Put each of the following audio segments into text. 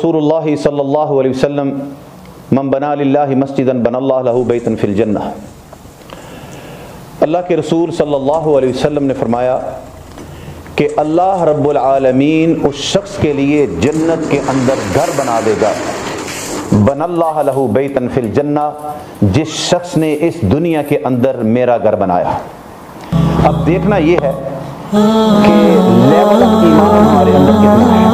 रसूलुल्लाह सल्लल्लाहु अलैहि वसल्लम मन बना लिल्लाहि मस्जिदन बनल्लाहु लहू बैतन फिल जन्नह। अल्लाह के रसूल सल्लल्लाहु अलैहि वसल्लम ने फरमाया कि अल्लाह रब्बुल आलमीन उस शख्स के लिए जन्नत के अंदर घर बना देगा, बनल्लाहु लहू बैतन फिल जन्नह, जिस शख्स ने इस दुनिया के अंदर मेरा घर बनाया। अब देखना ये है कि लेवल ऑफ ईमान हमारे अंदर कितना है।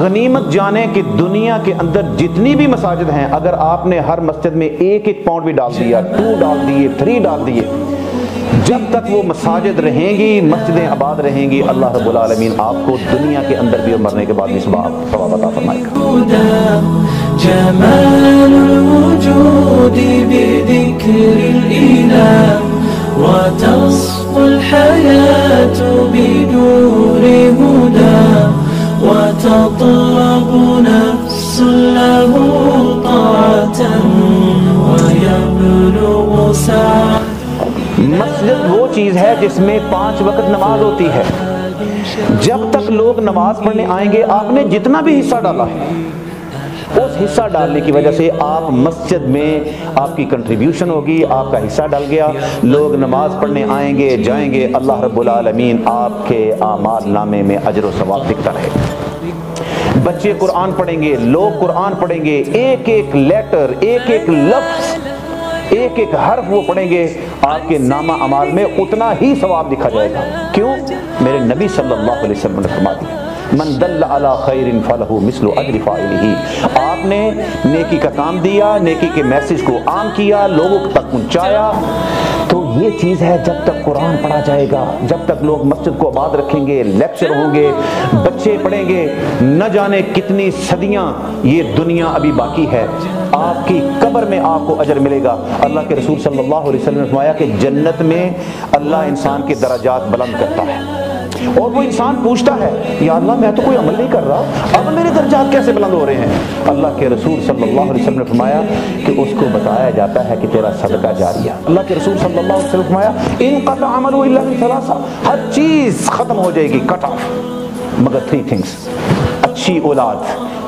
गनीमत जाने कि दुनिया के अंदर जितनी भी मसाजिद हैं, अगर आपने हर मस्जिद में एक एक पाउंड भी डाल दिया, 2 डाल दिए, 3 डाल दिए, जब तक वो मसाजिद रहेंगी, मस्जिदें आबाद रहेंगी, अल्लाह रब्बुल आलमीन आपको दुनिया के अंदर भी और मरने के बाद भी सवाब अता फरमाएगा। وتطلب نفس له طاعة ويبلغ سعادة। मस्जिद वो चीज़ है जिसमें 5 वक्त नमाज होती है। जब तक लोग नमाज पढ़ने आएंगे, आपने जितना भी हिस्सा डाला है, उस हिस्सा डालने की वजह से आप मस्जिद में आपकी कंट्रीब्यूशन होगी, आपका हिस्सा डल गया, लोग नमाज पढ़ने आएंगे जाएंगे, अल्लाह रब्बुल आलमीन आपके आमाल नामे में अजर व सवाब दिखता रहेगा। बच्चे कुरान पढ़ेंगे, लोग कुरान पढ़ेंगे, एक एक लेटर, एक एक लफ्ज़, एक एक हर्फ वो पढ़ेंगे, आपके नामा अमाल में उतना ही सवाब दिखा जाएगा। क्यों? मेरे नबी सल्लल्लाहु अलैहि वसल्लम ने फरमा दिया, मन दल्ला अला खैरिन फलहु मिस्लु अजरि फाइलिही। आपने नेकी का काम दिया, नेकी के मैसेज को आम किया, लोगों तक पहुंचाया, तो ये चीज़ है। जब तक कुरान पढ़ा जाएगा, जब तक लोग मस्जिद को आबाद रखेंगे, लेक्चर होंगे, बच्चे पढ़ेंगे, न जाने कितनी सदियां ये दुनिया अभी बाकी है, आपकी कब्र में आपको अजर मिलेगा। अल्लाह के रसूल सल्लल्लाहु अलैहि वसल्लम ने फरमाया कि जन्नत में अल्लाह इंसान के दर्जात बुलंद करता है, और वो इंसान पूछता है, या अल्लाह मैं तो कोई अमल नहीं कर रहा, अब मेरे दर्जात कैसे बुलंद हो रहे हैं? अल्लाह के रसूल सल्लल्लाहु अलैहि वसल्लम ने फरमाया कि उसको बताया जाता है कि तेरा सदका जारिया। अल्लाह के रसूल सल्लल्लाहु अलैहि वसल्लम ने फरमाया, इनक़ता अमलु इल्ला मिन सलासा, हर चीज़ खत्म हो जाएगी, कट ऑफ, मगर 3 थिंग्स। अच्छी औलाद,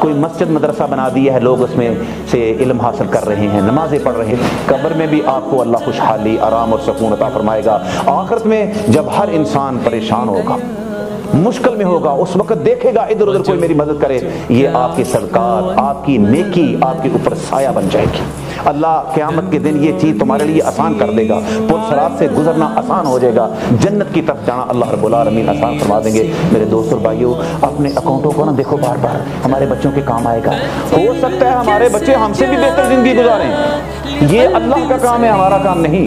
कोई मस्जिद मदरसा बना दिया है, लोग उसमें से इल्म हासिल कर रहे हैं, नमाजें पढ़ रहे हैं, कब्र में भी आपको अल्लाह खुशहाली, आराम और सुकून अता फरमाएगा। आखिरत में जब हर इंसान परेशान होगा, मुश्किल में होगा, उस वक्त देखेगा इधर उधर कोई मेरी मदद करे, ये आपके सदकार, आपकी नेकी आपके ऊपर साया बन जाएगी। अल्लाह क़यामत के दिन ये चीज़ तुम्हारे लिए आसान कर देगा, पुल सिरात से गुजरना आसान हो जाएगा, जन्नत की तरफ जाना अल्लाह रब्बुल आलमीन आसान फरमा देंगे। मेरे दोस्त और भाइयों, अपने अकाउंटों को ना देखो बार बार, हमारे बच्चों के काम आएगा। हो सकता है हमारे बच्चे हमसे भी बेहतर जिंदगी गुजारें, ये अल्लाह का काम है, हमारा काम नहीं।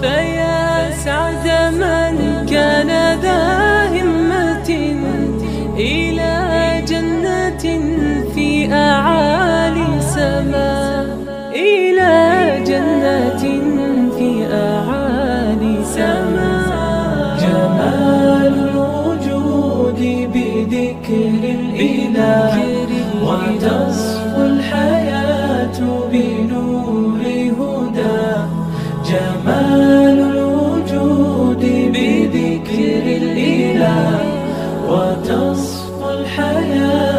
فيا سعد من كان ذا همة إلى جنة في أعالي سماء، إلى جنة في أعالي سماء. جمال الوجود بذكر الإله، وتصفو الحياة بنور هدى. جمال الوجود بذكر الإله، وتصفو الحياة